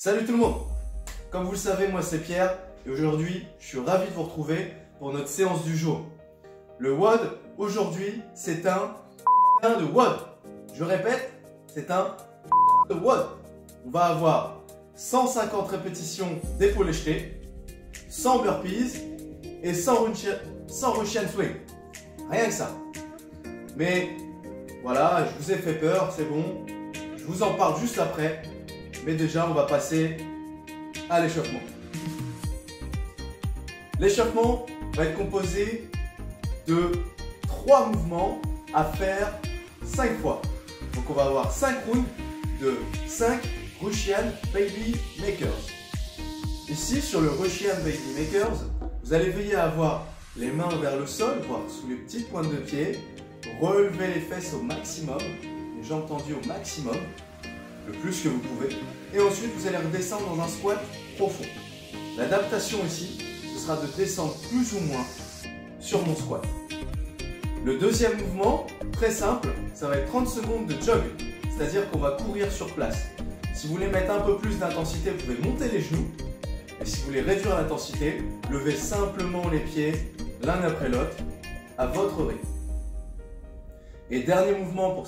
Salut tout le monde! Comme vous le savez, moi c'est Pierre et aujourd'hui je suis ravi de vous retrouver pour notre séance du jour. Le WOD aujourd'hui c'est un de WOD. Je répète, c'est un de WOD. On va avoir 150 répétitions d'épaulés jetés, 100 burpees et 100 Russian swing. Rien que ça. Mais voilà, je vous ai fait peur, c'est bon. Je vous en parle juste après. Mais déjà, on va passer à l'échauffement. L'échauffement va être composé de 3 mouvements à faire 5 fois. Donc on va avoir 5 rounds de 5 Russian Baby Makers. Ici, sur le Russian Baby Makers, vous allez veiller à avoir les mains vers le sol, voire sous les petites pointes de pied. Relevez les fesses au maximum, les jambes tendues au maximum, le plus que vous pouvez. Et ensuite, vous allez redescendre dans un squat profond. L'adaptation ici, ce sera de descendre plus ou moins sur mon squat. Le deuxième mouvement, très simple, ça va être 30 secondes de jog, c'est-à-dire qu'on va courir sur place. Si vous voulez mettre un peu plus d'intensité, vous pouvez monter les genoux. Et si vous voulez réduire l'intensité, levez simplement les pieds l'un après l'autre à votre rythme. Et dernier mouvement pour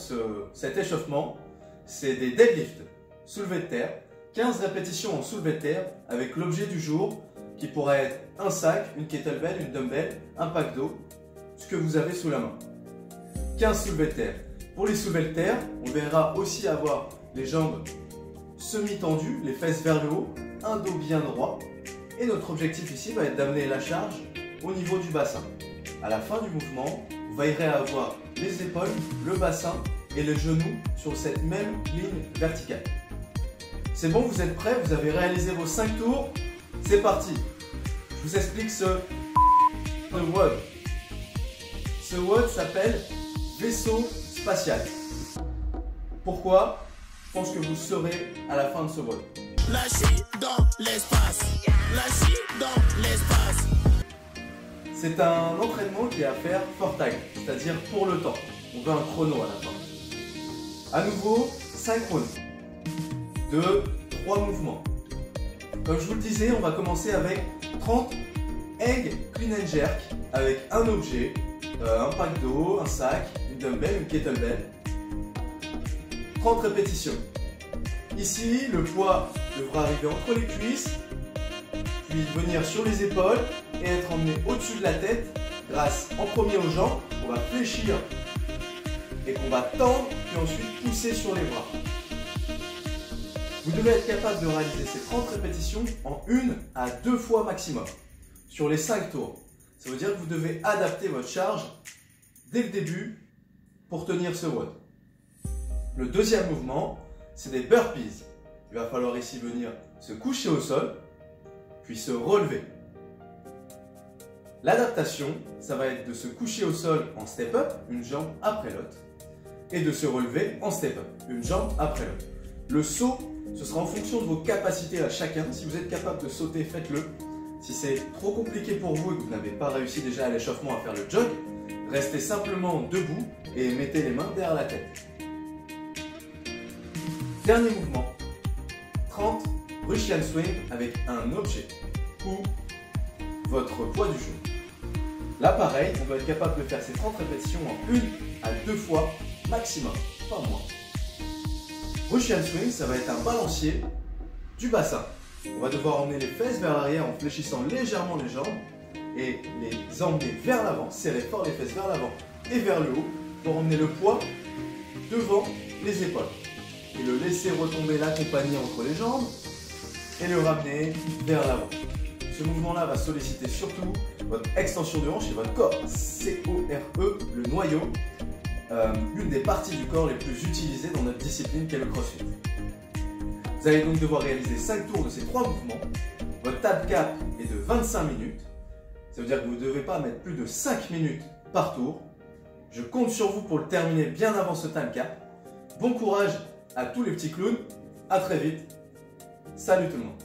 cet échauffement, c'est des deadlifts, soulevés de terre, 15 répétitions en soulevé de terre avec l'objet du jour qui pourrait être un sac, une kettlebell, une dumbbell, un pack d'eau, ce que vous avez sous la main. 15 soulevés de terre. Pour les soulevés de terre, on verra aussi avoir les jambes semi-tendues, les fesses vers le haut, un dos bien droit. Et notre objectif ici va être d'amener la charge au niveau du bassin. À la fin du mouvement, vous veillerez à avoir les épaules, le bassin et les genoux sur cette même ligne verticale. C'est bon, vous êtes prêts? Vous avez réalisé vos 5 tours? C'est parti! Je vous explique ce WOD. Ce WOD s'appelle vaisseau spatial. Pourquoi? Je pense que vous saurez à la fin de ce WOD. Lâchez dans l'espace. Lâchez dans l'espace. C'est un entraînement qui est à faire for time, c'est-à-dire pour le temps. On veut un chrono à la fin. À nouveau, synchrone de 3 mouvements. Comme je vous le disais, on va commencer avec 30 egg clean and jerk avec un objet, un pack d'eau, un sac, une dumbbell, une kettlebell. 30 répétitions. Ici, le poids devra arriver entre les cuisses, puis venir sur les épaules et être emmené au-dessus de la tête grâce en premier aux jambes. On va fléchir et qu'on va tendre, puis ensuite pousser sur les bras. Vous devez être capable de réaliser ces 30 répétitions en 1 à 2 fois maximum sur les 5 tours. Ça veut dire que vous devez adapter votre charge dès le début pour tenir ce WOD. Le deuxième mouvement, c'est des burpees. Il va falloir ici venir se coucher au sol, puis se relever. L'adaptation, ça va être de se coucher au sol en step-up, une jambe après l'autre, et de se relever en step-up, une jambe après l'autre. Le saut, ce sera en fonction de vos capacités à chacun. Si vous êtes capable de sauter, faites-le. Si c'est trop compliqué pour vous et que vous n'avez pas réussi déjà à l'échauffement à faire le jog, restez simplement debout et mettez les mains derrière la tête. Dernier mouvement, 30 Russian swing avec un objet ou votre poids du jour. Là pareil, on doit être capable de faire ces 30 répétitions en 1 à 2 fois maximum, pas moins. Russian swing, ça va être un balancier du bassin. On va devoir emmener les fesses vers l'arrière en fléchissant légèrement les jambes et les emmener vers l'avant, serrer fort les fesses vers l'avant et vers le haut pour emmener le poids devant les épaules. Et le laisser retomber l'accompagner entre les jambes et le ramener vers l'avant. Ce mouvement-là va solliciter surtout votre extension de hanche et votre corps. C-O-R-E, le noyau, l'une des parties du corps les plus utilisées dans notre discipline qu'est le CrossFit. Vous allez donc devoir réaliser 5 tours de ces 3 mouvements. Votre time cap est de 25 minutes. Ça veut dire que vous ne devez pas mettre plus de 5 minutes par tour. Je compte sur vous pour le terminer bien avant ce time cap. Bon courage à tous les petits clowns. À très vite. Salut tout le monde.